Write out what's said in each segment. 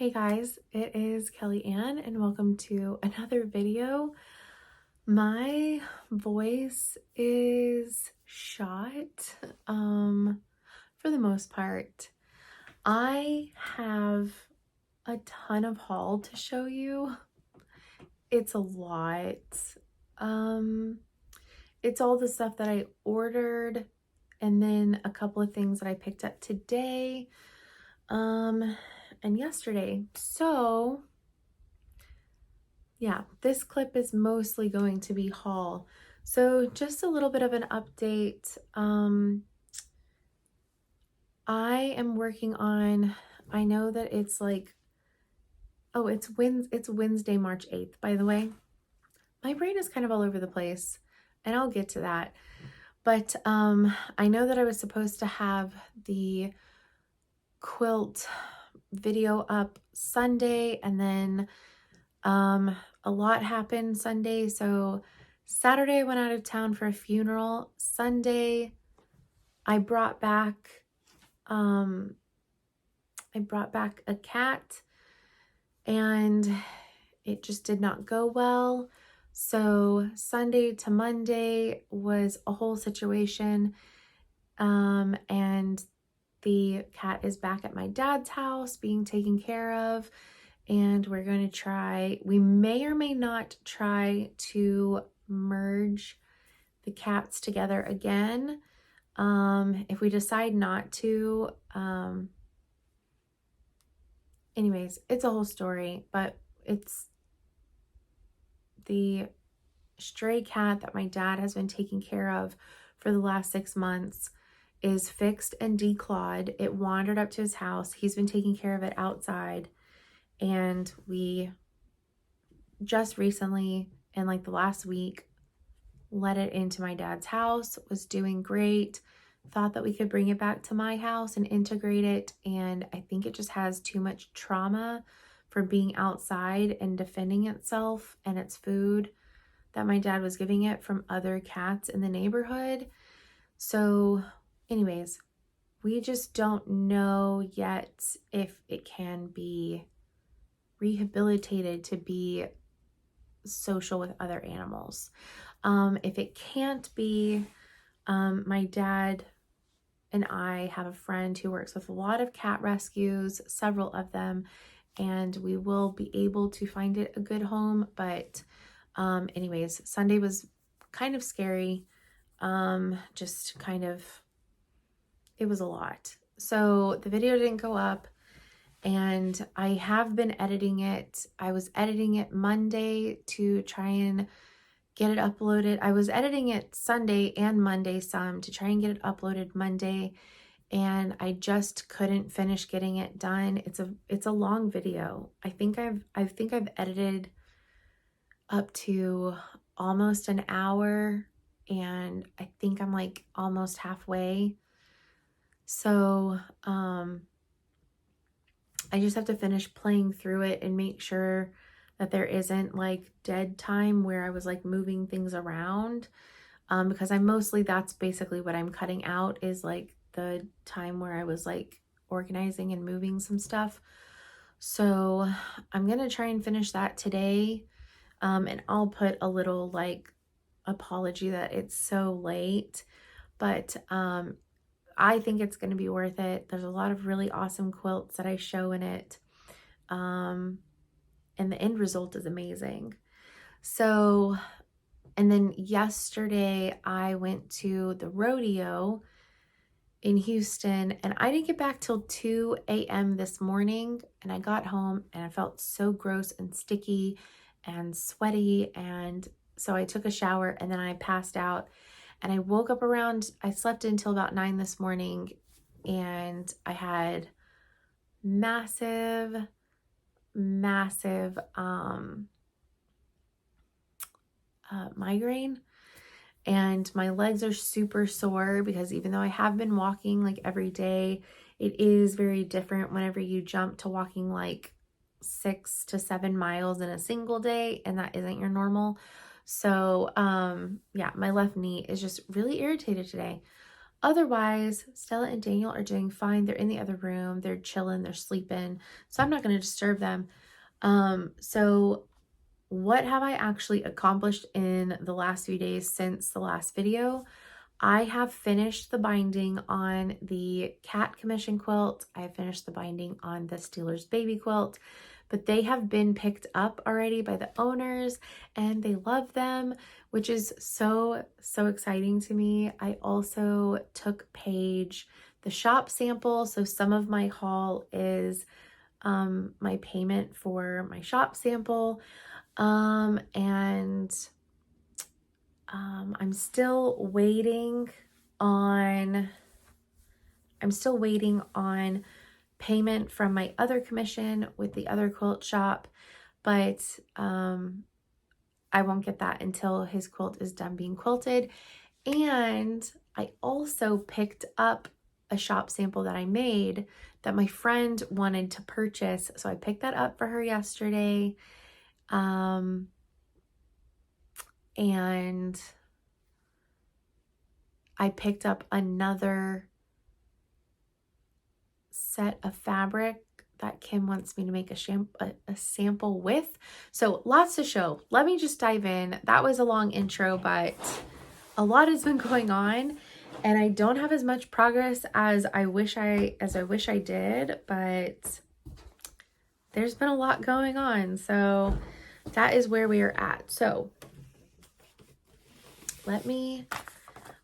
Hey guys, it is Kelly Ann and welcome to another video. My voice is shot for the most part. I have a ton of haul to show you. It's a lot. Um it's all the stuff that I ordered and then a couple of things that I picked up today and yesterday. So yeah, this clip is mostly going to be haul. So just a little bit of an update. I am working on, I know that it's like, oh, it's Wednesday, March 8th, by the way. My brain is kind of all over the place and I'll get to that. But I know that I was supposed to have the quilt video up Sunday, and then a lot happened Sunday. So Saturday I went out of town for a funeral. Sunday I brought back a cat and it just did not go well. So Sunday to Monday was a whole situation. And the cat is back at my dad's house being taken care of. And we're going to try, we may or may not try to merge the cats together again. If we decide not to, anyways, it's a whole story, but it's the stray cat that my dad has been taking care of for the last 6 months is fixed and declawed. It wandered up to his house. He's been taking care of it outside. And we just recently, in like the last week, let it into my dad's house, was doing great, thought that we could bring it back to my house and integrate it. And I think it just has too much trauma from being outside and defending itself and its food that my dad was giving it from other cats in the neighborhood. So anyways, we just don't know yet if it can be rehabilitated to be social with other animals. If it can't be, my dad and I have a friend who works with a lot of cat rescues, several of them, and we will be able to find it a good home. But anyways, Sunday was kind of scary. Just kind of, it was a lot. So the video didn't go up. And I have been editing it. I was editing it Monday to try and get it uploaded. I was editing it Sunday and Monday some to try and get it uploaded Monday, and I just couldn't finish getting it done. It's a long video. I think I've edited up to almost an hour, and I think I'm like almost halfway. So, I just have to finish playing through it and make sure that there isn't like dead time where I was like moving things around. Because that's basically what I'm cutting out, is like the time where I was like organizing and moving some stuff. So I'm going to try and finish that today. And I'll put a little like apology that it's so late, but, I think it's going to be worth it. There's a lot of really awesome quilts that I show in it. And the end result is amazing. So, and then yesterday I went to the rodeo in Houston, and I didn't get back till 2 a.m. this morning. And I got home and I felt so gross and sticky and sweaty. And so I took a shower and then I passed out. And I woke up I slept until about 9 this morning, and I had massive migraine, and my legs are super sore because even though I have been walking like every day, it is very different whenever you jump to walking like 6 to 7 miles in a single day, and that isn't your normal. So, yeah, my left knee is just really irritated today. Otherwise, Stella and Daniel are doing fine. They're in the other room. They're chilling. They're sleeping. So I'm not going to disturb them. So what have I actually accomplished in the last few days since the last video? I have finished the binding on the cat commission quilt. I have finished the binding on the Steelers baby quilt, but they have been picked up already by the owners and they love them, which is so exciting to me. I also took Paige the shop sample. So some of my haul is my payment for my shop sample. I'm still waiting on payment from my other commission with the other quilt shop, but I won't get that until his quilt is done being quilted. And I also picked up a shop sample that I made that my friend wanted to purchase. So I picked that up for her yesterday. And I picked up another set of fabric that Kim wants me to make a sample with. So lots to show. Let me just dive in. That was a long intro, but a lot has been going on and I don't have as much progress as I wish I did, but there's been a lot going on. So that is where we are at. So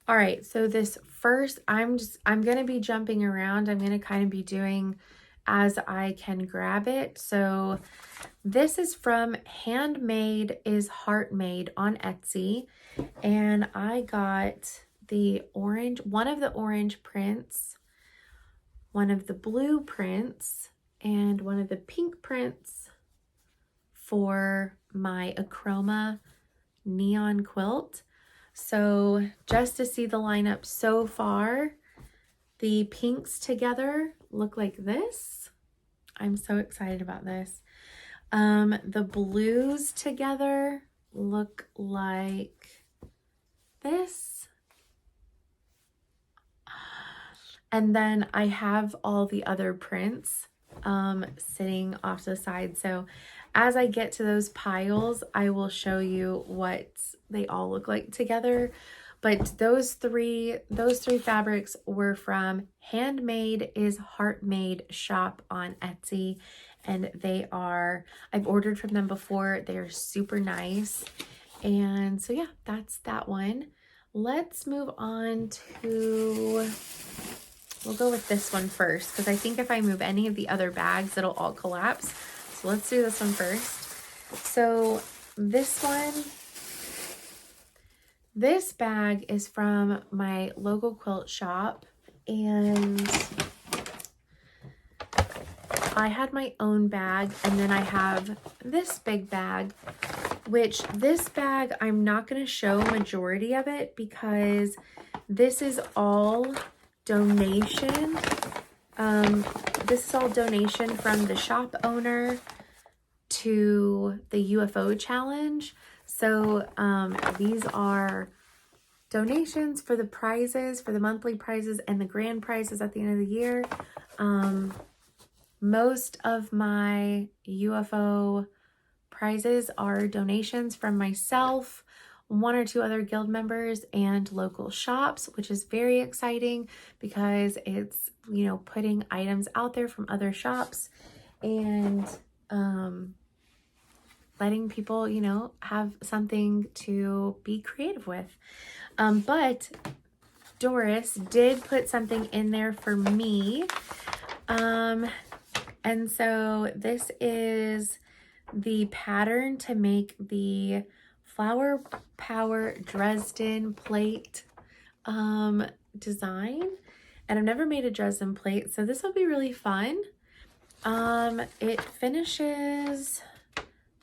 all right, so this first, I'm going to be jumping around. I'm going to kind of be doing as I can grab it. So this is from Handmade is Heart Made on Etsy. And I got one of the orange prints, one of the blue prints, and one of the pink prints for my Achroma neon quilt. So just to see the lineup so far, the pinks together look like this. I'm so excited about this. The blues together look like this. And then I have all the other prints sitting off to the side. So as I get to those piles, I will show you what they all look like together. But those three fabrics were from Handmade is Heart Made shop on Etsy. And I've ordered from them before. They're super nice. And so yeah, that's that one. Let's move on to, we'll go with this one first, because I think if I move any of the other bags, it'll all collapse. So let's do this one first. So this bag is from my local quilt shop, and I had my own bag, and then I have this big bag, which this bag, I'm not going to show majority of it because this is all donation. This is all donation from the shop owner to the UFO challenge. So these are donations for the prizes, for the monthly prizes and the grand prizes at the end of the year. Most of my UFO prizes are donations from myself, one or two other guild members, and local shops, which is very exciting because it's, putting items out there from other shops and letting people, have something to be creative with. But Doris did put something in there for me. And so this is the pattern to make the Flower Power Dresden plate design. And I've never made a Dresden plate, so this will be really fun. It finishes,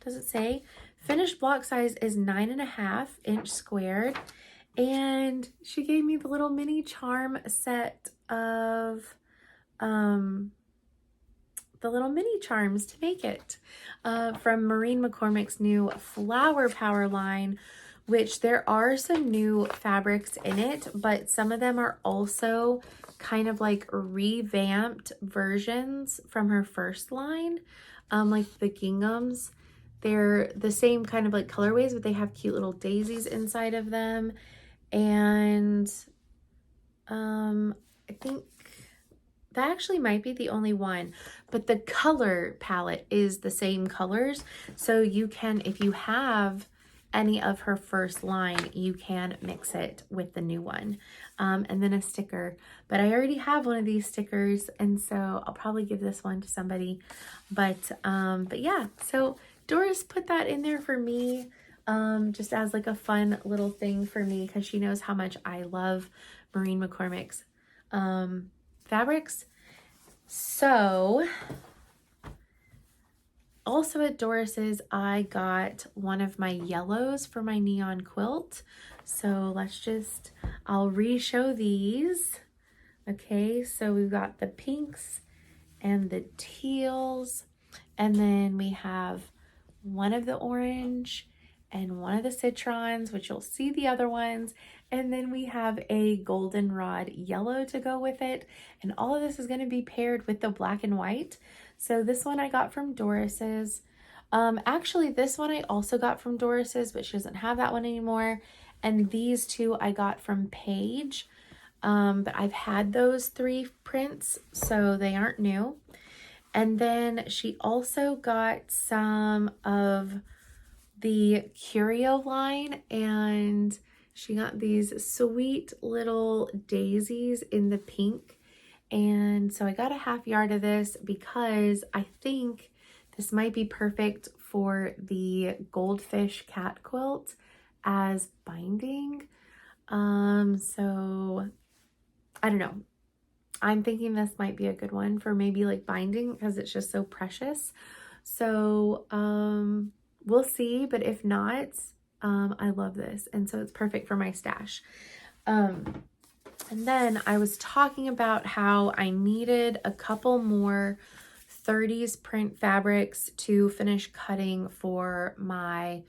does it say? Finished block size is 9.5 inch squared. And she gave me the little mini charm set of the little mini charms to make it from Maureen McCormick's new Flower Power line, which there are some new fabrics in it, but some of them are also kind of like revamped versions from her first line, like the ginghams. They're the same kind of like colorways, but they have cute little daisies inside of them. And I think that actually might be the only one, but the color palette is the same colors. So you can, if you have any of her first line, you can mix it with the new one. And then a sticker, but I already have one of these stickers, and so I'll probably give this one to somebody. But yeah, so Doris put that in there for me, just as like a fun little thing for me, because she knows how much I love Maureen McCormick's fabrics. So also at Doris's, I got one of my yellows for my neon quilt. So I'll re-show these. Okay, so we've got the pinks and the teals, and then we have one of the orange and one of the citrons, which you'll see the other ones. And then we have a goldenrod yellow to go with it. And all of this is going to be paired with the black and white. So this one I got from Doris's. Actually, this one I also got from Doris's, but she doesn't have that one anymore. And these two I got from Paige. But I've had those 3 prints, so they aren't new. And then she also got some of the Curio line, and she got these sweet little daisies in the pink. And so I got a half yard of this because I think this might be perfect for the goldfish cat quilt as binding. So I don't know. I'm thinking this might be a good one for maybe like binding because it's just so precious. So we'll see, but if not, I love this, and so it's perfect for my stash. And then I was talking about how I needed a couple more 30s print fabrics to finish cutting for my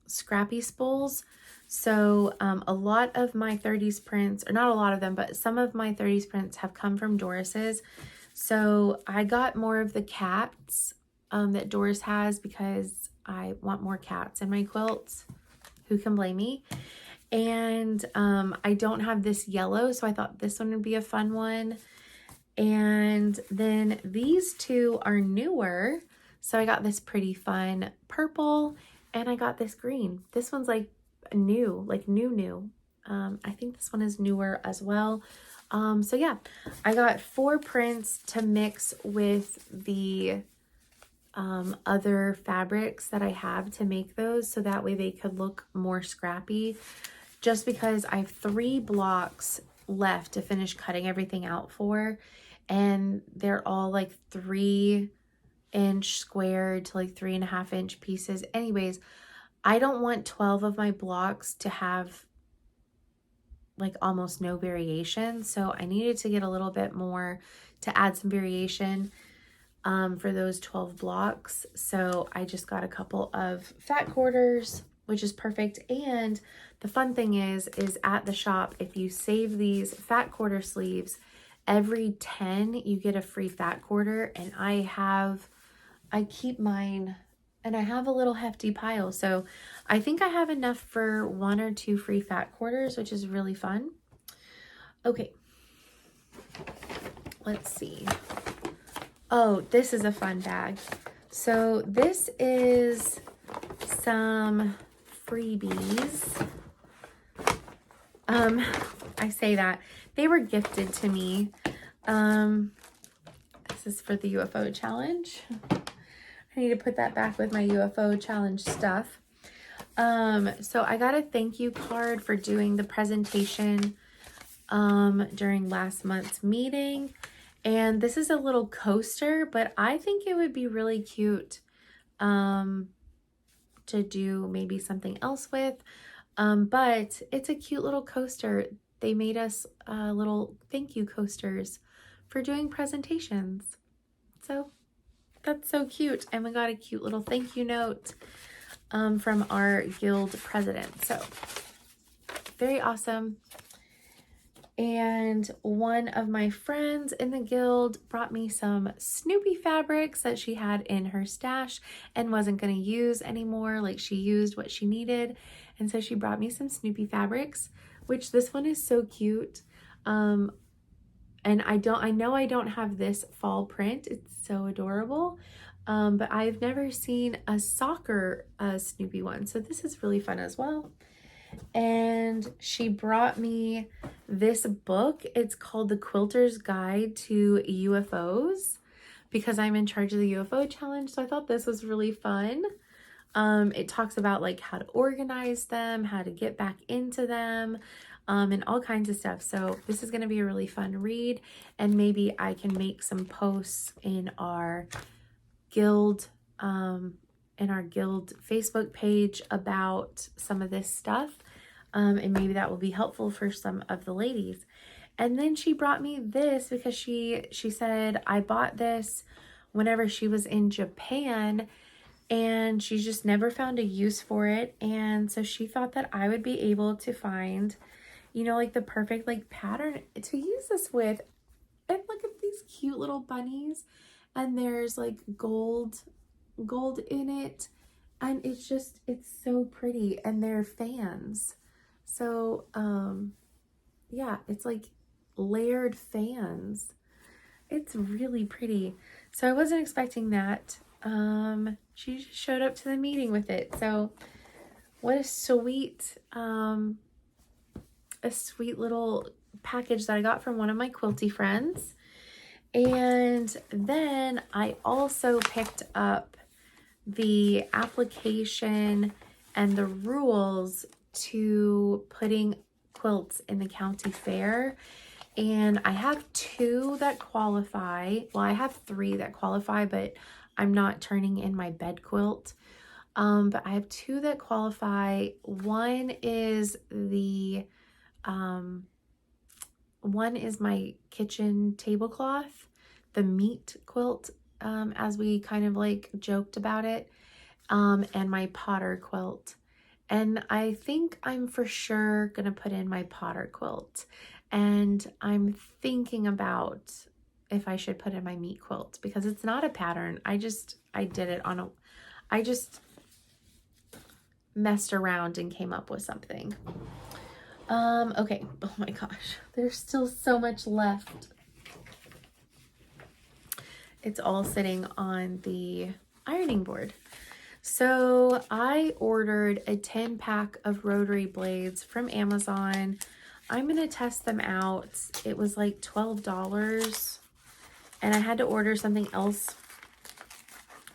scrappy spools. So a lot of my 30s prints, or not a lot of them, but some of my 30s prints have come from Doris's. So I got more of the cats that Doris has because I want more cats in my quilts. Who can blame me? And I don't have this yellow, so I thought this one would be a fun one. And then these two are newer. So I got this pretty fun purple, and I got this green. This one's like new, like new. I think this one is newer as well. So yeah, I got 4 prints to mix with the other fabrics that I have to make those, so that way they could look more scrappy, just because I have 3 blocks left to finish cutting everything out for, and they're all like 3-inch squared to like 3.5-inch pieces. Anyways, I don't want 12 of my blocks to have like almost no variation, so I needed to get a little bit more to add some variation for those 12 blocks. So I just got a couple of fat quarters, which is perfect. And the fun thing is at the shop, if you save these fat quarter sleeves, every 10 you get a free fat quarter. And I keep mine, and I have a little hefty pile, so I think I have enough for 1 or 2 free fat quarters, which is really fun. Okay, let's see. Oh, this is a fun bag. So this is some freebies. I say that they were gifted to me. This is for the UFO challenge. I need to put that back with my UFO challenge stuff. So I got a thank you card for doing the presentation during last month's meeting. And this is a little coaster, but I think it would be really cute to do maybe something else with. But it's a cute little coaster. They made us little thank you coasters for doing presentations. So that's so cute. And we got a cute little thank you note. from our guild president. So very awesome. And one of my friends in the guild brought me some Snoopy fabrics that she had in her stash and wasn't going to use anymore. Like, she used what she needed. And so she brought me some Snoopy fabrics, which this one is so cute. And I know I don't have this fall print. It's so adorable. But I've never seen a soccer Snoopy one. So this is really fun as well. And she brought me this book. It's called The Quilter's Guide to UFOs, because I'm in charge of the UFO challenge. So I thought this was really fun. It talks about like how to organize them, how to get back into them, and all kinds of stuff. So this is going to be a really fun read, and maybe I can make some posts in our guild Facebook page about some of this stuff. And maybe that will be helpful for some of the ladies. And then she brought me this because she said I bought this whenever she was in Japan, and she just never found a use for it. And so she thought that I would be able to find, you know, like the perfect like pattern to use this with. And look at these cute little bunnies, and there's like gold in it, and it's so pretty, and they're fans. So yeah, it's like layered fans. It's really pretty. So I wasn't expecting that. She just showed up to the meeting with it. So what a sweet little package that I got from one of my quilty friends. And then I also picked up the application and the rules to putting quilts in the county fair. And I have 2 that qualify. Well, I have 3 that qualify, but I'm not turning in my bed quilt. But I have 2 that qualify. One is my kitchen tablecloth, the meat quilt, as we kind of like joked about it, and my Potter quilt. And I think I'm for sure gonna put in my Potter quilt. And I'm thinking about if I should put in my meat quilt, because it's not a pattern. I just messed around and came up with something. Okay. Oh my gosh, there's still so much left. It's all sitting on the ironing board. So I ordered a 10-pack of rotary blades from Amazon. I'm going to test them out. It was like $12, and I had to order something else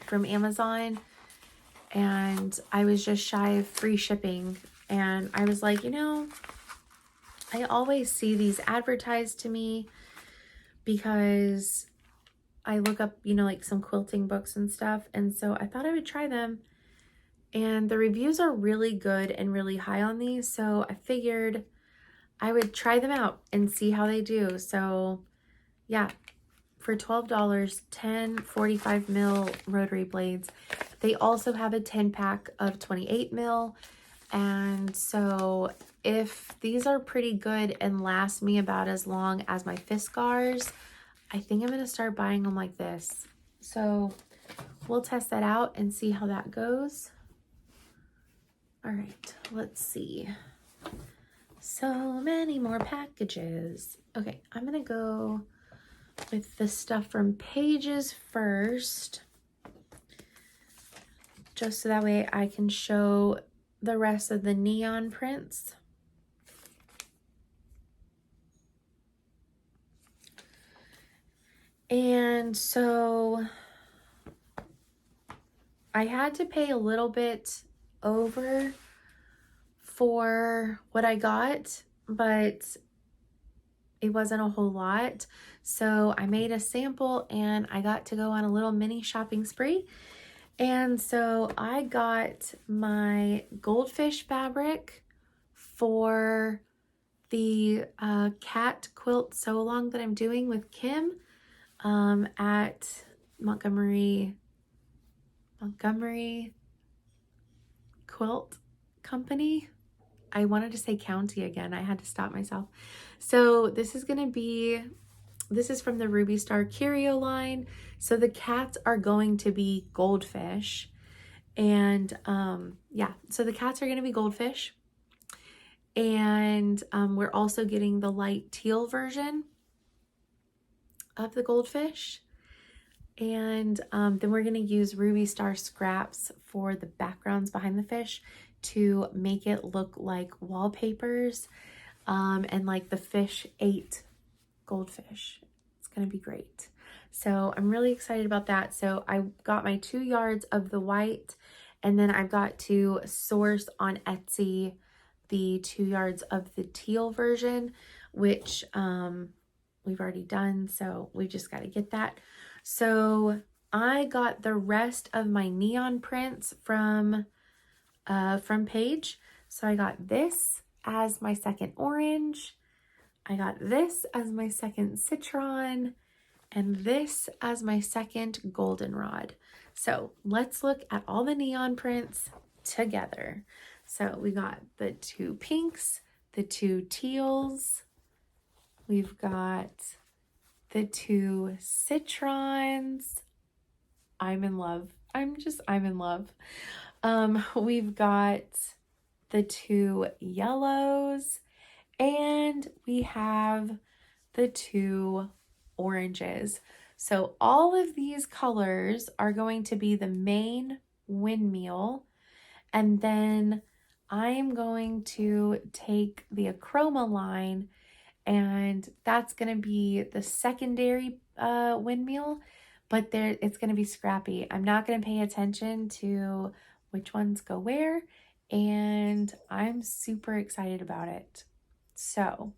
from Amazon, and I was just shy of free shipping. And I was like, you know, I always see these advertised to me because I look up, you know, like some quilting books and stuff. And so I thought I would try them. And the reviews are really good and really high on these. So I figured I would try them out and see how they do. So yeah, for $12, 10 45 mil rotary blades. They also have a 10-pack of 28 mil. And so if these are pretty good and last me about as long as my Fiskars, I think I'm going to start buying them like this. So we'll test that out and see how that goes. All right, let's see. So many more packages. Okay, I'm going to go with the stuff from Pages first, just so that way I can show the rest of the neon prints. And so I had to pay a little bit over for what I got, but it wasn't a whole lot. So I made a sample and I got to go on a little mini shopping spree. And so I got my goldfish fabric for the cat quilt sew along that I'm doing with Kim at Montgomery quilt company. I wanted to say county again. I had to stop myself. So this is from the Ruby Star Curio line. So the cats are going to be goldfish. And yeah, so the cats are going to be goldfish. And we're also getting the light teal version of the goldfish. And then we're going to use Ruby Star scraps for the backgrounds behind the fish to make it look like wallpapers. And like the fish ate goldfish. It's going to be great. So I'm really excited about that. So I got my 2 yards of the white, and then I've got to source on Etsy the 2 yards of the teal version, which we've already done. So we just got to get that. So I got the rest of my neon prints from Paige. So I got this as my second orange. I got this as my second citron, and this as my second goldenrod. So let's look at all the neon prints together. So we got the 2 pinks, the 2 teals, we've got the 2 citrons. I'm in love. I'm in love. We've got the 2 yellows, and we have the 2 oranges. So all of these colors are going to be the main windmill, and then I am going to take the Achroma line, and that's going to be the secondary windmill, but it's going to be scrappy. I'm not going to pay attention to which ones go where, and I'm super excited about it. So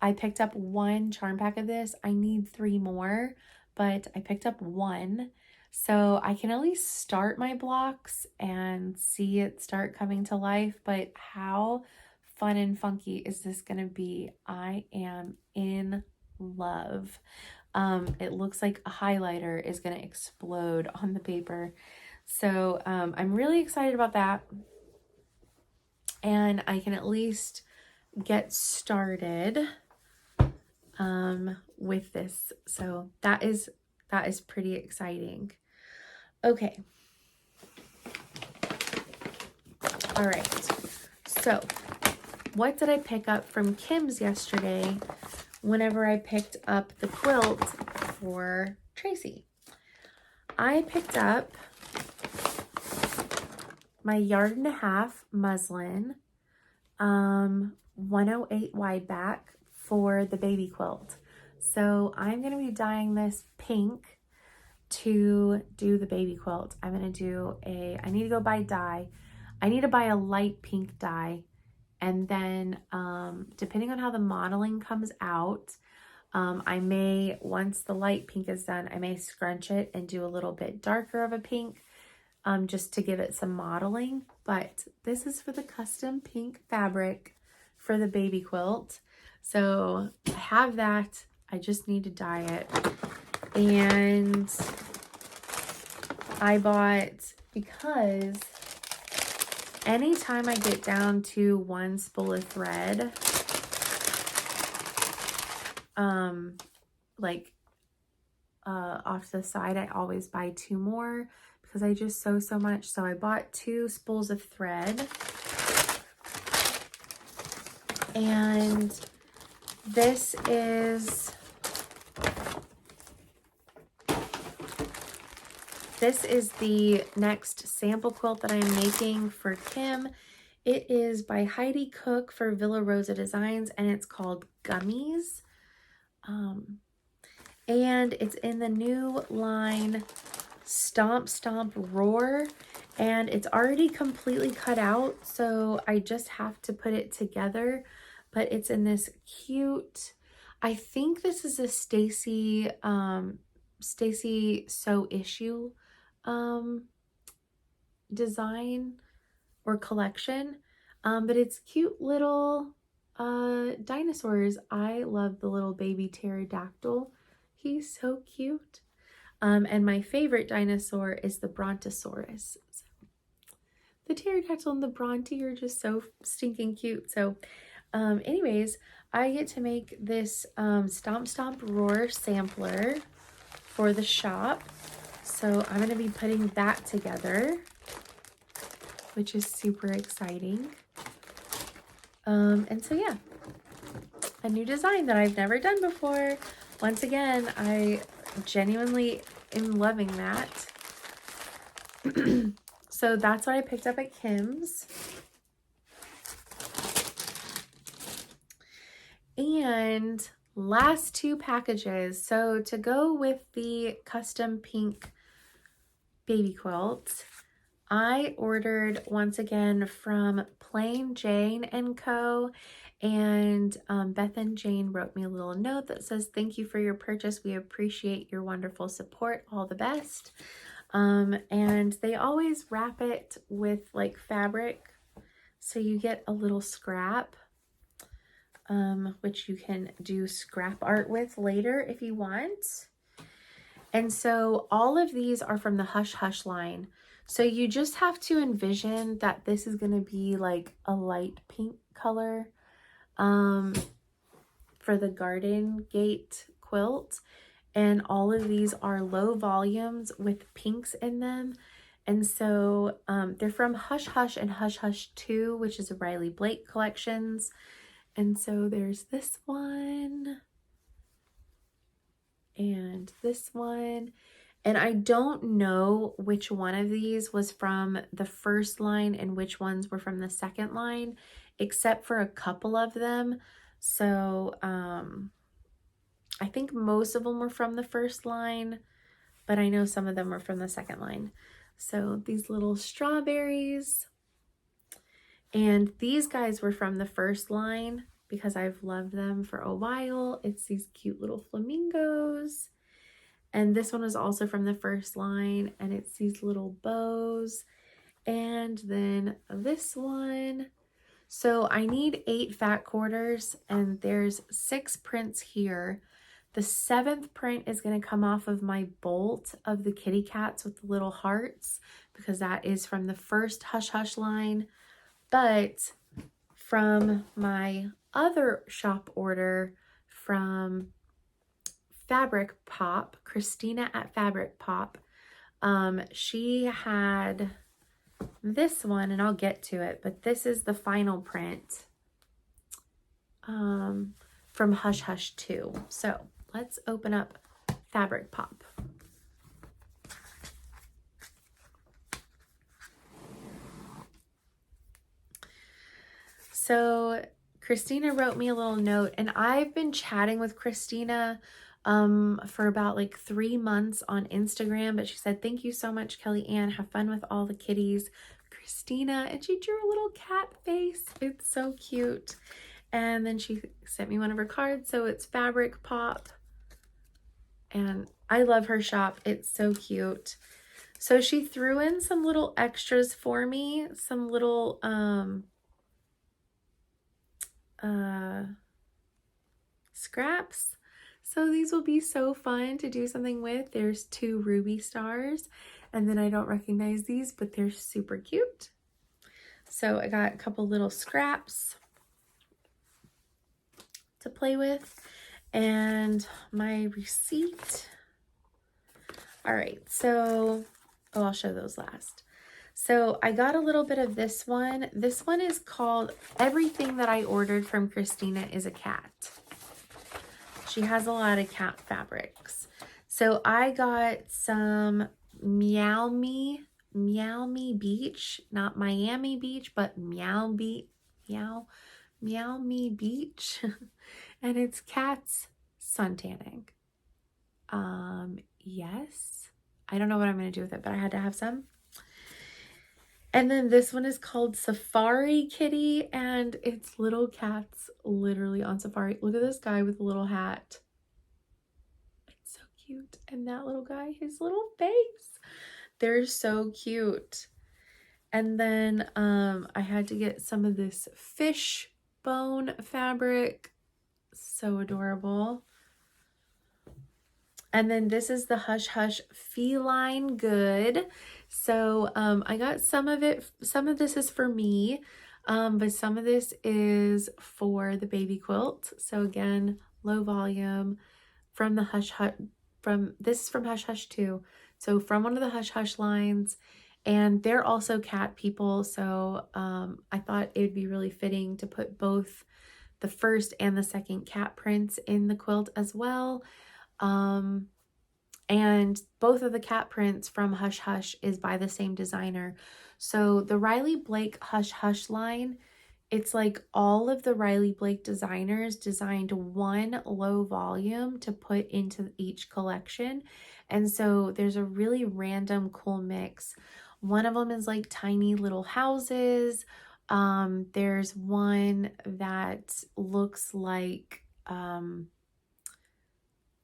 I picked up 1 charm pack of this. I need 3 more, but I picked up 1. So I can at least start my blocks and see it start coming to life. But how fun and funky is this going to be? I am in love. It looks like a highlighter is going to explode on the paper. So I'm really excited about that. And I can at least get started with this. So that is pretty exciting. Okay. All right. So what did I pick up from Kim's yesterday whenever I picked up the quilt for Tracy? I picked up my 1.5 muslin 108 wide back for the baby quilt. So I'm going to be dyeing this pink to do the baby quilt. I'm going to do I need to go buy dye. I need to buy a light pink dye, and then depending on how the modeling comes out, I may, once the light pink is done, I may scrunch it and do a little bit darker of a pink just to give it some modeling. But this is for the custom pink fabric for the baby quilt. So I have that. I just need to dye it. And I bought, because anytime I get down to 1 spool of thread, off to the side, I always buy 2 more because I just sew so much. So I bought 2 spools of thread, and this is the next sample quilt that I'm making for Kim. It is by Heidi Cook for Villa Rosa Designs, and it's called Gummies. And it's in the new line Stomp Stomp Roar, and it's already completely cut out, so I just have to put it together. But it's in this cute, I think this is a s8e8 design or collection, but it's cute little dinosaurs. I love the little baby pterodactyl. He's so cute. And my favorite dinosaur is the brontosaurus. So The pterodactyl and the Bronte are just so stinking cute. So anyways, I get to make this Stomp Stomp Roar sampler for the shop. So I'm going to be putting that together, which is super exciting. And so yeah, a new design that I've never done before. Once again, I genuinely am loving that. So that's what I picked up at Kim's. And last two packages. So to go with the custom pink baby quilt, I ordered once again from Plain Jane & Co. And Beth and Jane wrote me a little note that says, "Thank you for your purchase. We appreciate your wonderful support. All the best." And they always wrap it with like fabric, so you get a little scrap, which you can do scrap art with later if you want. And so all of these are from the Hush Hush line. So you just have to envision that this is going to be like a light pink color for the garden gate quilt. And all of these are low volumes with pinks in them. And so they're from Hush Hush and Hush Hush 2, which is a Riley Blake collections. And so there's this one and this one. And I don't know which one of these was from the first line and which ones were from the second line, except for a couple of them. So I think most of them were from the first line, but I know some of them were from the second line. So these little strawberries, and these guys were from the first line because I've loved them for a while. It's these cute little flamingos. And this one was also from the first line, and it's these little bows. And then this one. So I need 8 fat quarters, and there's 6 prints here. The 7th print is going to come off of my bolt of the kitty cats with the little hearts, because that is from the first Hush Hush line. But from my other shop order from Fabric Pop, Christina at Fabric Pop, she had this one, and I'll get to it, but this is the final print from Hush Hush 2. So let's open up Fabric Pop. So Christina wrote me a little note, and I've been chatting with Christina for about like 3 months on Instagram, but she said, "Thank you so much, Kelly Ann. Have fun with all the kitties, Christina." And she drew a little cat face. It's so cute. And then she sent me one of her cards. So it's Fabric Pop. And I love her shop. It's so cute. So she threw in some little extras for me, some little scraps. So these will be so fun to do something with. There's 2 ruby stars, and then I don't recognize these, but they're super cute. So I got a couple little scraps to play with, and my receipt. All right, so I'll show those last. So I got a little bit of this one. This one is called Everything That I Ordered from Christina is a Cat. She has a lot of cat fabrics. So I got some Meow Me Beach, not Miami Beach, but Meow Me Beach. And it's cats suntanning. Yes. I don't know what I'm going to do with it, but I had to have some. And then this one is called Safari Kitty, and it's little cats literally on safari. Look at this guy with a little hat. It's so cute. And that little guy, his little face. They're so cute. And then I had to get some of this fish bone fabric. So adorable. And then this is the Hush Hush Feline Good. So I got some of it. Some of this is for me, but some of this is for the baby quilt. So again, low volume from the Hush Hush. This is from Hush Hush too. So from one of the Hush Hush lines, and they're also cat people. So I thought it would be really fitting to put both the first and the second cat prints in the quilt as well. And both of the cat prints from Hush Hush is by the same designer. So the Riley Blake Hush Hush line, it's like all of the Riley Blake designers designed one low volume to put into each collection. And so there's a really random cool mix. One of them is like tiny little houses. There's one that looks like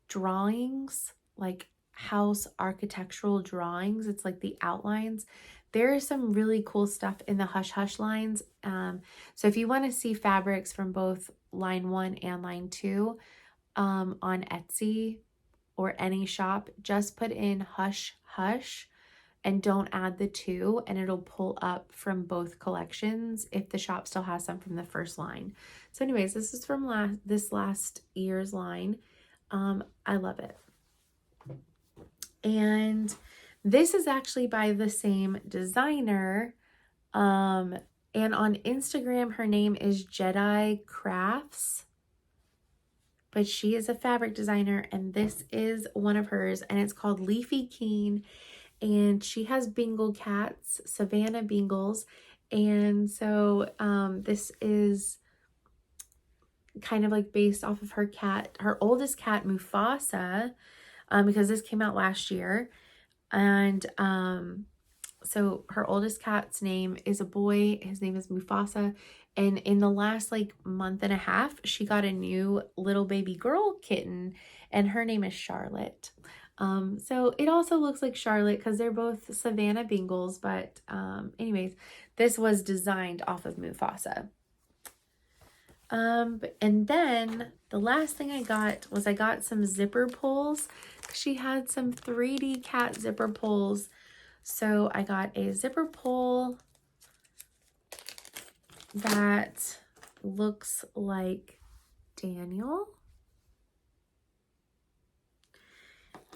drawings, like house architectural drawings. It's like the outlines. There is some really cool stuff in the Hush Hush lines. So if you want to see fabrics from both line 1 and line 2 on Etsy or any shop, just put in Hush Hush and don't add the 2, and it'll pull up from both collections if the shop still has some from the first line. So anyways, this is from this last year's line. I love it. And this is actually by the same designer. And on Instagram, her name is Jedi Crafts. But she is a fabric designer, and this is one of hers, and it's called Leafy Keen. And she has Bengal cats, Savannah Bengals. And so this is kind of like based off of her oldest cat, Mufasa, because this came out last year. And so her oldest cat's name is a boy. His name is Mufasa. And in the last like month and a half, she got a new little baby girl kitten, and her name is Charlotte. So it also looks like Charlotte because they're both Savannah Bengals, but anyways, this was designed off of Mufasa. And then the last thing I got was some zipper pulls. She had some 3D cat zipper pulls. So I got a zipper pull that looks like Daniel.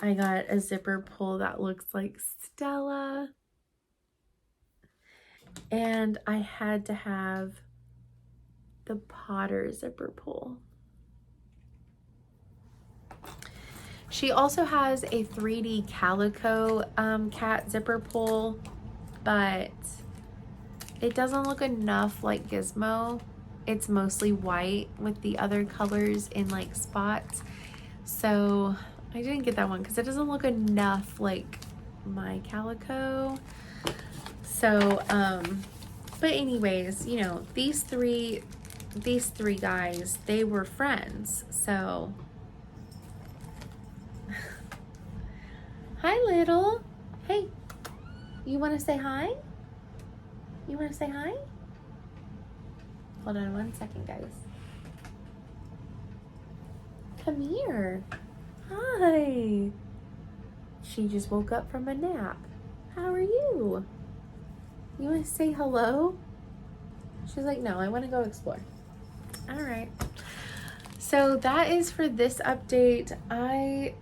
I got a zipper pull that looks like Stella. And I had to have the Potter zipper pull. She also has a 3D calico cat zipper pull, but it doesn't look enough like Gizmo. It's mostly white with the other colors in like spots. So I didn't get that one because it doesn't look enough like my calico. So, but anyways, you know, these three guys, they were friends. So, hi, little. Hey, you want to say hi? You want to say hi? Hold on 1 second, guys. Come here. Hi. She just woke up from a nap. How are you? You want to say hello? She's like, no, I want to go explore. All right. So that is for this update. Oh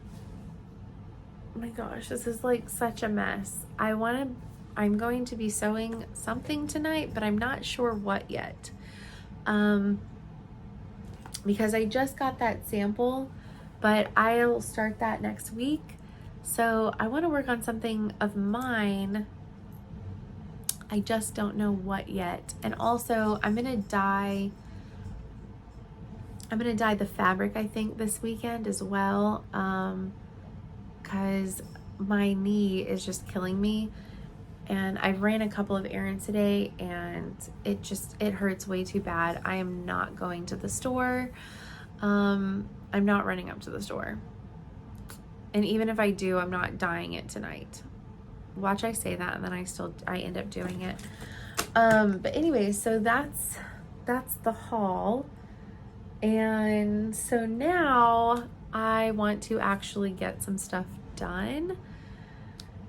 my gosh, this is like such a mess. I'm going to be sewing something tonight, but I'm not sure what yet. Because I just got that sample, but I'll start that next week. So I want to work on something of mine. I just don't know what yet. And also I'm going to dye the fabric, I think, this weekend as well. Cause my knee is just killing me. And I ran a couple of errands today and it hurts way too bad. I am not going to the store. I'm not running up to the store. And even if I do, I'm not dyeing it tonight. Watch I say that and then I end up doing it. But anyway, so that's the haul. And so now I want to actually get some stuff done,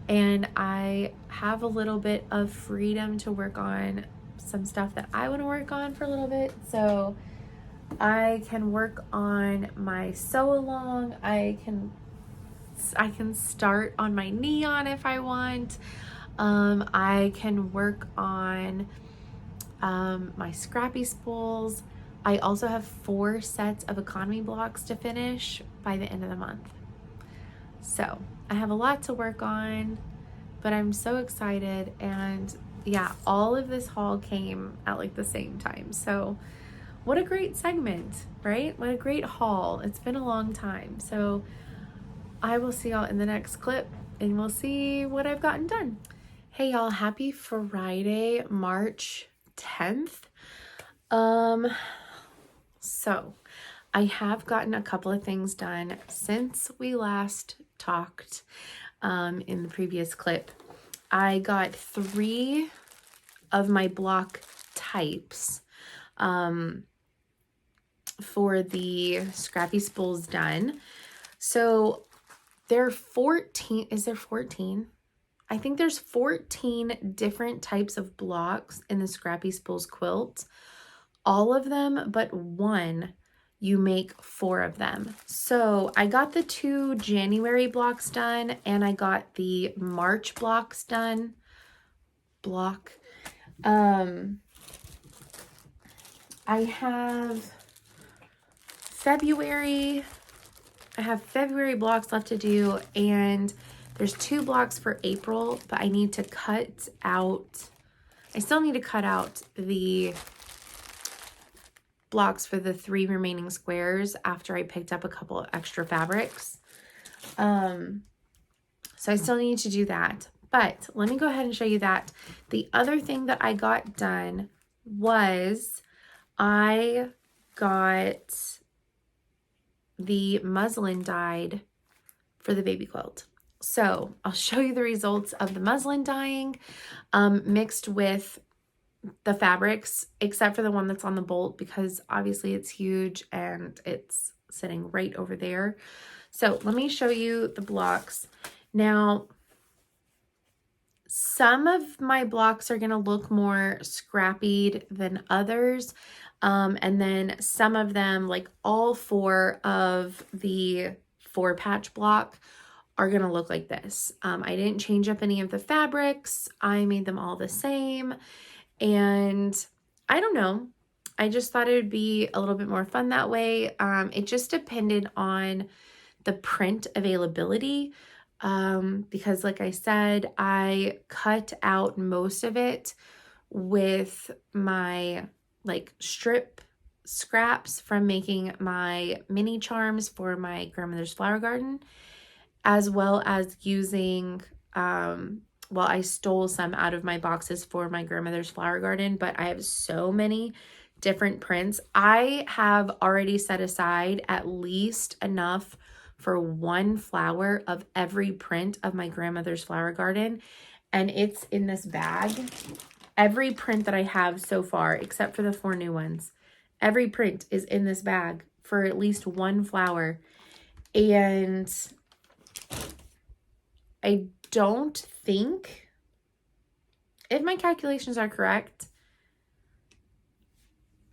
and I have a little bit of freedom to work on some stuff that I want to work on for a little bit. So I can work on my sew along. I can start on my neon if I want. I can work on my scrappy spools. I also have 4 sets of economy blocks to finish by the end of the month. So I have a lot to work on, but I'm so excited. And yeah, all of this haul came at like the same time. So what a great segment, right? What a great haul. It's been a long time. So I will see y'all in the next clip, and we'll see what I've gotten done. Hey y'all, happy Friday, March 10th. So I have gotten a couple of things done since we last talked in the previous clip. I got 3 of my block types for the scrappy spools done. So there are 14, is there 14? I think there's 14 different types of blocks in the Scrappy Spools quilt. All of them but one, you make 4 of them. So I got the 2 January blocks done, and I got the March blocks done. I have February blocks left to do, and there's 2 blocks for April, but I need to cut out, I still need to cut out the blocks for the 3 remaining squares after I picked up a couple of extra fabrics. So I still need to do that, but let me go ahead and show you that. The other thing that I got done was I got the muslin dyed for the baby quilt. So I'll show you the results of the muslin dyeing mixed with the fabrics, except for the one that's on the bolt, because obviously it's huge and it's sitting right over there. So let me show you the blocks. Now, some of my blocks are going to look more scrappied than others. And then some of them, like all 4 of the 4-patch block, are going to look like this. I didn't change up any of the fabrics. I made them all the same. And I don't know. I just thought it would be a little bit more fun that way. It just depended on the print availability. Because like I said, I cut out most of it with my like strip scraps from making my mini charms for my grandmother's flower garden, as well as using, well, I stole some out of my boxes for my grandmother's flower garden, but I have so many different prints. I have already set aside at least enough for 1 flower of every print of my grandmother's flower garden, and it's in this bag. Every print that I have so far, except for the 4 new ones, every print is in this bag for at least 1 flower. And I don't think, if my calculations are correct,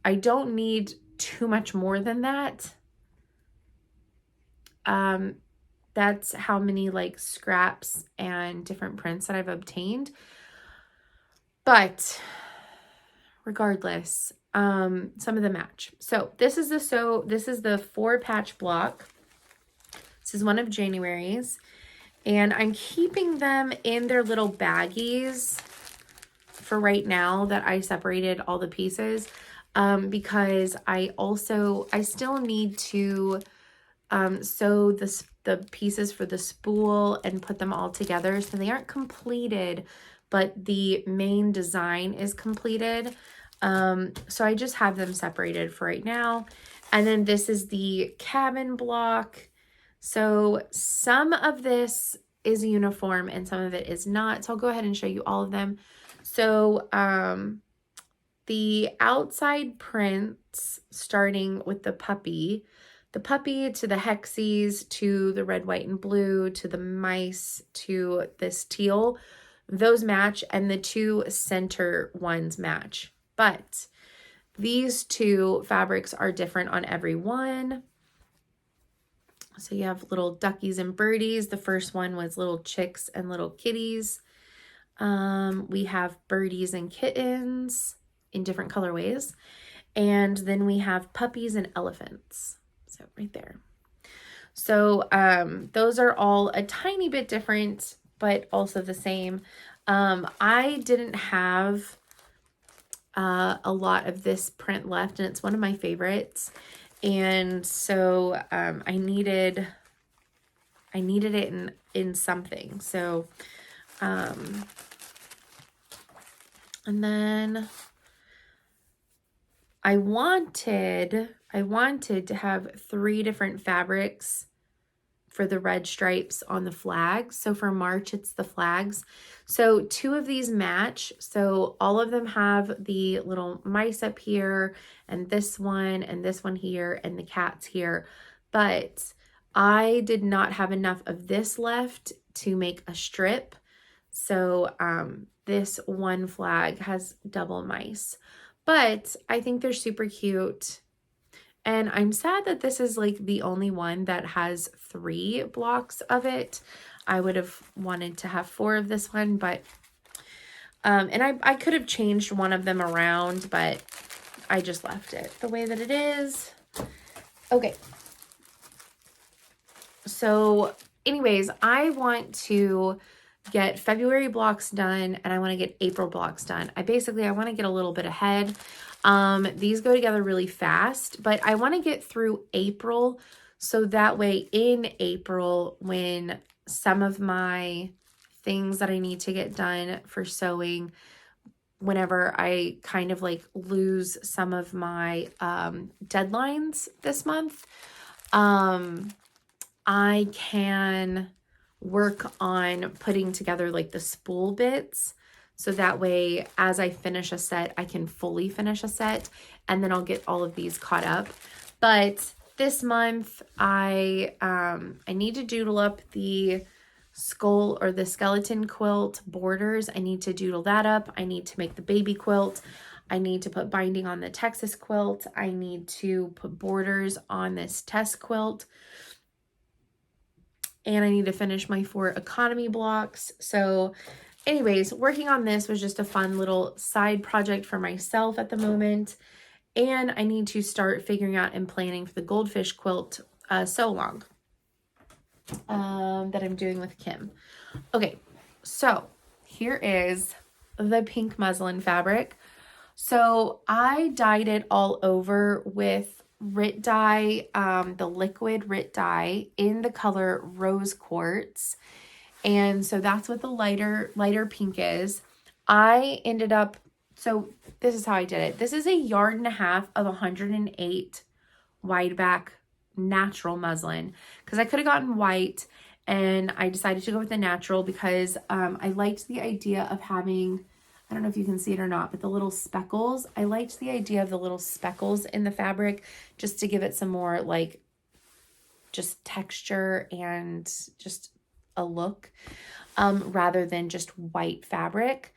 I don't need too much more than that. That's how many like scraps and different prints that I've obtained. But regardless, some of them match. So this is the 4-patch block. This is one of January's, and I'm keeping them in their little baggies for right now that I separated all the pieces, because I still need to sew the pieces for the spool and put them all together. So they aren't completed, but the main design is completed. So I just have them separated for right now. And then this is the cabin block. So some of this is uniform and some of it is not. So I'll go ahead and show you all of them. So the outside prints, starting with the puppy. the puppy to the hexies to the red, white, and blue to the mice to this teal. Those match, and the two center ones match. But these two fabrics are different on every one. So you have little duckies and birdies. The first one was little chicks and little kitties. We have birdies and kittens in different colorways. And then we have puppies and elephants. So right there. So those are all a tiny bit different, but also the same. I didn't have a lot of this print left, and it's one of my favorites. And so I needed it in something. So and then I wanted to have 3 different fabrics for the red stripes on the flags. So for March, it's the flags. So 2 of these match. So all of them have the little mice up here, and this one here, and the cats here. But I did not have enough of this left to make a strip. So this one flag has double mice. But I think they're super cute. And I'm sad that this is like the only one that has 3 blocks of it. I would have wanted to have 4 of this one, but, and I could have changed one of them around, but I just left it the way that it is. Okay. So anyways, I want to get February blocks done, and I want to get April blocks done. I want to get a little bit ahead. These go together really fast, but I want to get through April, so that way in April, when some of my things that I need to get done for sewing, whenever I kind of like lose some of my deadlines this month, I can work on putting together like the spool bits. So that way, as I finish a set, I can fully finish a set, and then I'll get all of these caught up. But this month, I need to doodle up the skull or the skeleton quilt borders. I need to doodle that up. I need to make the baby quilt. I need to put binding on the Texas quilt. I need to put borders on this test quilt. And I need to finish my 4 economy blocks. So anyways, working on this was just a fun little side project for myself at the moment. And I need to start figuring out and planning for the goldfish quilt sew along that I'm doing with Kim. Okay, so here is the pink muslin fabric. So I dyed it all over with Rit dye, the liquid Rit dye in the color Rose Quartz. And so that's what the lighter pink is. I ended up, so this is how I did it. This is 1.5 yards of 108 wide back natural muslin, because I could have gotten white, and I decided to go with the natural because I liked the idea of having, I don't know if you can see it or not, but the little speckles. I liked the idea of the little speckles in the fabric just to give it some more like just texture and just a look rather than just white fabric.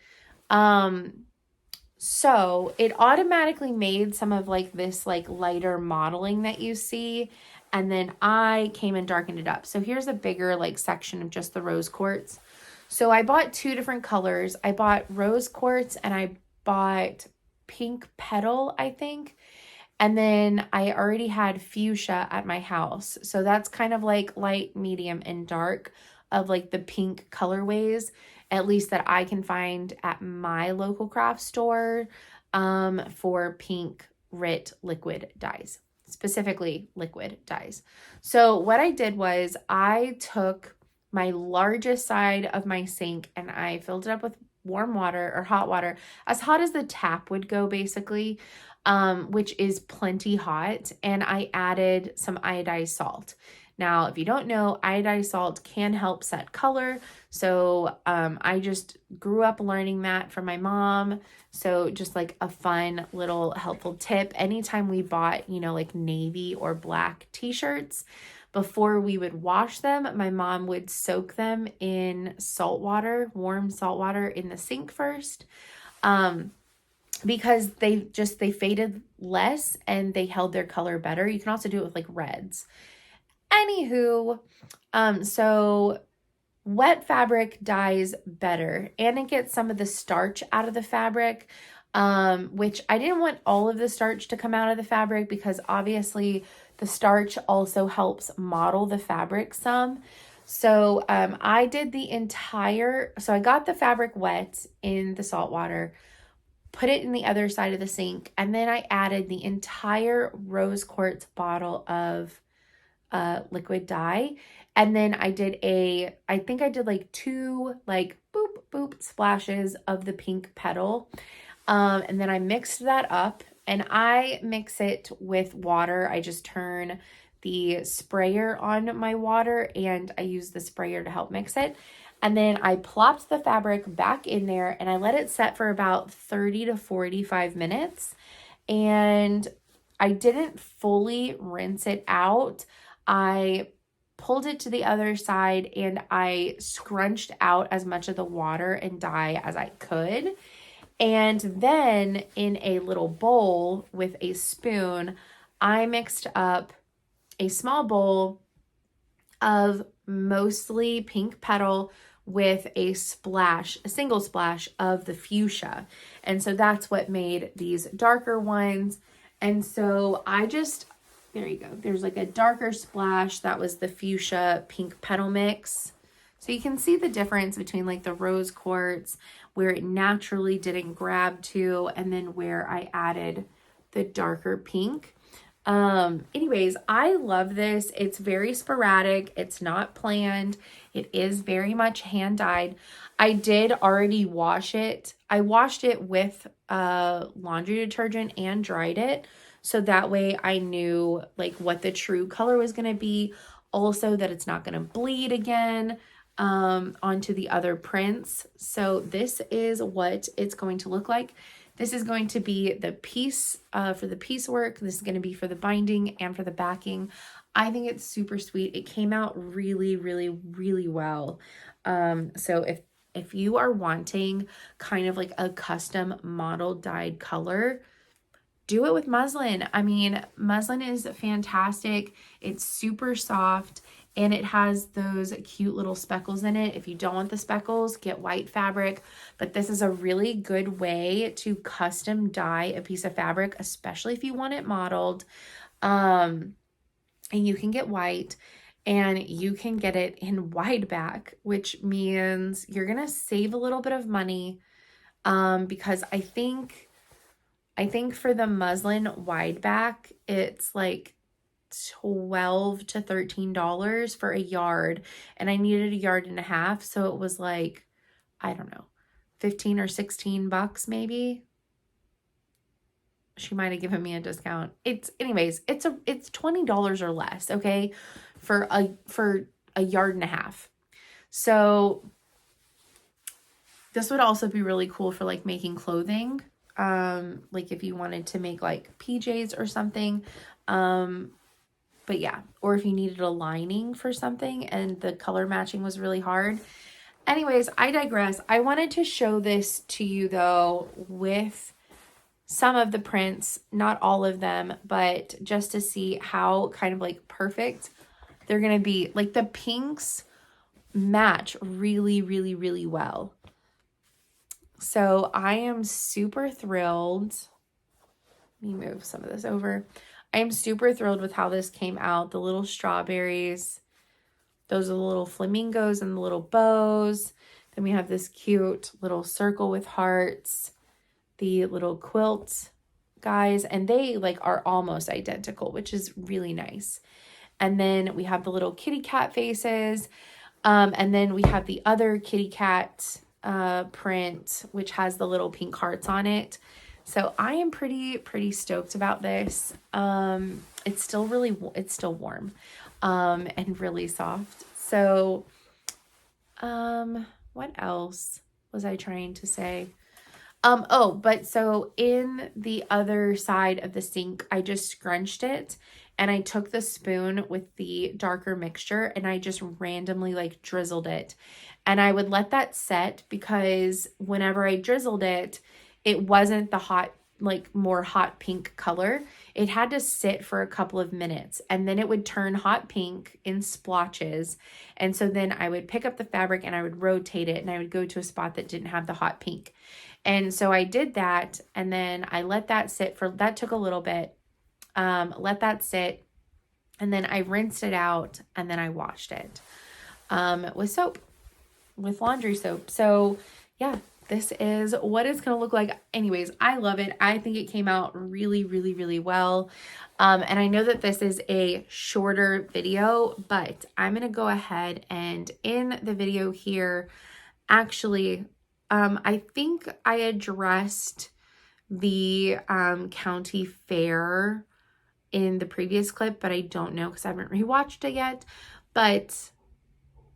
So it automatically made some of like this like lighter modeling that you see. And then I came and darkened it up. So here's a bigger like section of just the rose quartz. So I bought 2 different colors. I bought rose quartz and I bought pink petal, I think. And then I already had fuchsia at my house. So that's kind of like light, medium, and dark of like the pink colorways, at least that I can find at my local craft store for pink Rit liquid dyes, specifically liquid dyes. So what I did was I took my largest side of my sink and I filled it up with warm water or hot water, as hot as the tap would go basically, which is plenty hot. And I added some iodized salt. Now, if you don't know, iodized salt can help set color. So I just grew up learning that from my mom. So just like a fun little helpful tip. Anytime we bought, you know, like navy or black t-shirts, before we would wash them, my mom would soak them in salt water, warm salt water in the sink first. Because they faded less and they held their color better. You can also do it with like reds. Anywho, so wet fabric dyes better and it gets some of the starch out of the fabric, which I didn't want all of the starch to come out of the fabric because obviously the starch also helps model the fabric some. So I did so I got the fabric wet in the salt water, put it in the other side of the sink, and then I added the entire rose quartz bottle of liquid dye. And then I think I did like 2 like boop, boop splashes of the pink petal. And then I mixed that up and I mix it with water. I just turn the sprayer on my water and I use the sprayer to help mix it. And then I plopped the fabric back in there and I let it set for about 30 to 45 minutes. And I didn't fully rinse it out. I pulled it to the other side and I scrunched out as much of the water and dye as I could. And then in a little bowl with a spoon, I mixed up a small bowl of mostly pink petal with a single splash of the fuchsia. And so that's what made these darker ones. And so there you go. There's like a darker splash. That was the fuchsia pink petal mix. So you can see the difference between like the rose quartz where it naturally didn't grab to, and then where I added the darker pink. Anyways, I love this. It's very sporadic. It's not planned. It is very much hand dyed. I did already wash it. I washed it with laundry detergent and dried it. So that way I knew like what the true color was going to be. Also that it's not going to bleed again onto the other prints. So this is what it's going to look like. This is going to be the piece for the piecework. This is going to be for the binding and for the backing. I think it's super sweet. It came out really, really, really well. So if you are wanting kind of like a custom model dyed color, do it with muslin. I mean, muslin is fantastic. It's super soft and it has those cute little speckles in it. If you don't want the speckles, get white fabric. But this is a really good way to custom dye a piece of fabric, especially if you want it modeled. And you can get white and you can get it in wide back, which means you're going to save a little bit of money because I think for the muslin wide back, it's like $12 to $13 for a yard, and I needed 1.5 yards, so it was like, I don't know, 15 or 16 bucks maybe. She might have given me a discount. Anyways, it's $20 or less, okay, for a 1.5 yards. So this would also be really cool for like making clothing. Like if you wanted to make like PJs or something. But yeah, or if you needed a lining for something and the color matching was really hard. Anyways, I digress. I wanted to show this to you though with some of the prints, not all of them, but just to see how kind of like perfect they're going to be. Like the pinks match really, really, really well. So I am super thrilled. Let me move some of this over. I am super thrilled with how this came out. The little strawberries, those are the little flamingos and the little bows. Then we have this cute little circle with hearts, the little quilt guys, and they like are almost identical, which is really nice. And then we have the little kitty cat faces. And then we have the other kitty cat print, which has the little pink hearts on it. So I am pretty stoked about this. It's still warm. and really soft. So, what else was I trying to say? Oh, but so in the other side of the sink, I just scrunched it and I took the spoon with the darker mixture and I just randomly like drizzled it. And I would let that set because whenever I drizzled it, it wasn't the hot, like more hot pink color. It had to sit for a couple of minutes and then it would turn hot pink in splotches. And so then I would pick up the fabric and I would rotate it and I would go to a spot that didn't have the hot pink. And so I did that and then I let that sit for, that took a little bit, let that sit and then I rinsed it out and then I washed it with soap, with laundry soap. So yeah, this is what it's going to look like. Anyways, I love it. I think it came out really, really, really well. And I know that this is a shorter video, but I'm going to go ahead and in the video here, actually, I think I addressed the county fair in the previous clip, but I don't know because I haven't rewatched it yet. But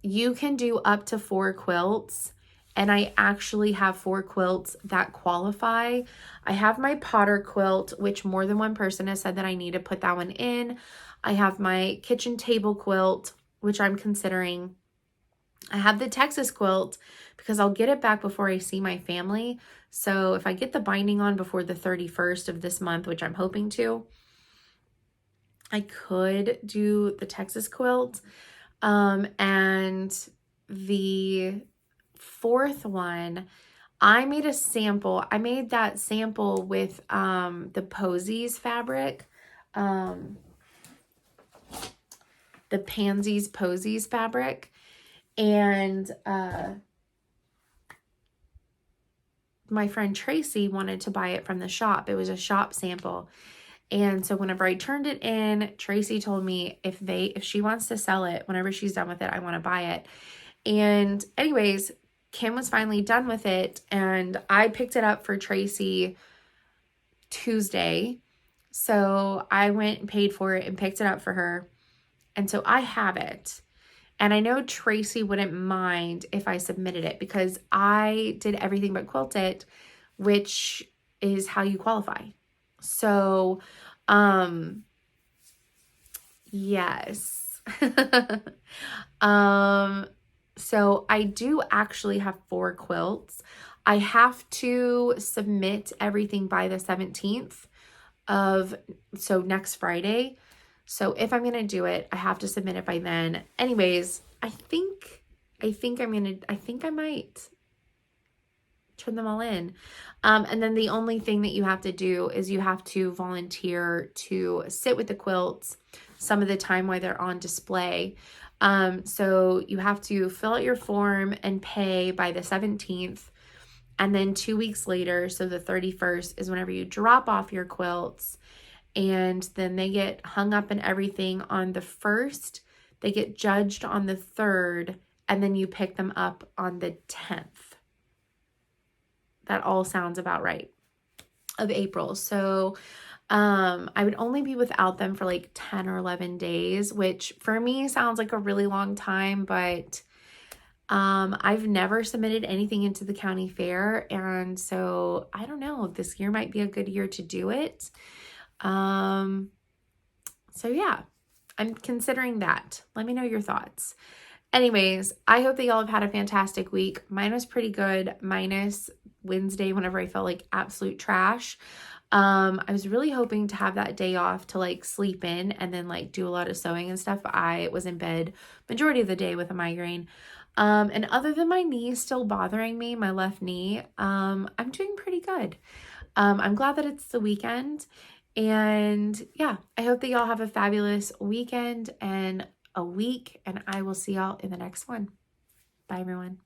you can do up to 4 quilts, and I actually have 4 quilts that qualify. I have my Potter quilt, which more than one person has said that I need to put that one in. I have my kitchen table quilt, which I'm considering. I have the Texas quilt because I'll get it back before I see my family. So if I get the binding on before the 31st of this month, which I'm hoping to, I could do the Texas quilt. And the 4th one, I made a sample. I made that sample with the Posies fabric, the Pansies Posies fabric. And my friend Tracy wanted to buy it from the shop. It was a shop sample. And so whenever I turned it in, Tracy told me if she wants to sell it, whenever she's done with it, I want to buy it. And anyways, Kim was finally done with it and I picked it up for Tracy Tuesday. So I went and paid for it and picked it up for her. And so I have it. And I know Tracy wouldn't mind if I submitted it because I did everything but quilt it, which is how you qualify. So, yes. So I do actually have 4 quilts. I have to submit everything by the 17th so next Friday. So if I'm going to do it, I have to submit it by then. Anyways, I think I might turn them all in. And then the only thing that you have to do is you have to volunteer to sit with the quilts some of the time while they're on display. So you have to fill out your form and pay by the 17th. And then 2 weeks later, so the 31st is whenever you drop off your quilts. And then they get hung up and everything on the 1st. They get judged on the 3rd. And then you pick them up on the 10th. That all sounds about right. Of April. So I would only be without them for like 10 or 11 days, which for me sounds like a really long time. But I've never submitted anything into the county fair. And so I don't know. This year might be a good year to do it. So yeah, I'm considering that. Let me know your thoughts. Anyways, I hope that y'all have had a fantastic week. Mine was pretty good, minus Wednesday whenever I felt like absolute trash. I was really hoping to have that day off to like sleep in and then like do a lot of sewing and stuff. But I was in bed majority of the day with a migraine. And other than my knee still bothering me, my left knee, I'm doing pretty good. I'm glad that it's the weekend. And yeah, I hope that y'all have a fabulous weekend and a week, and I will see y'all in the next one. Bye, everyone.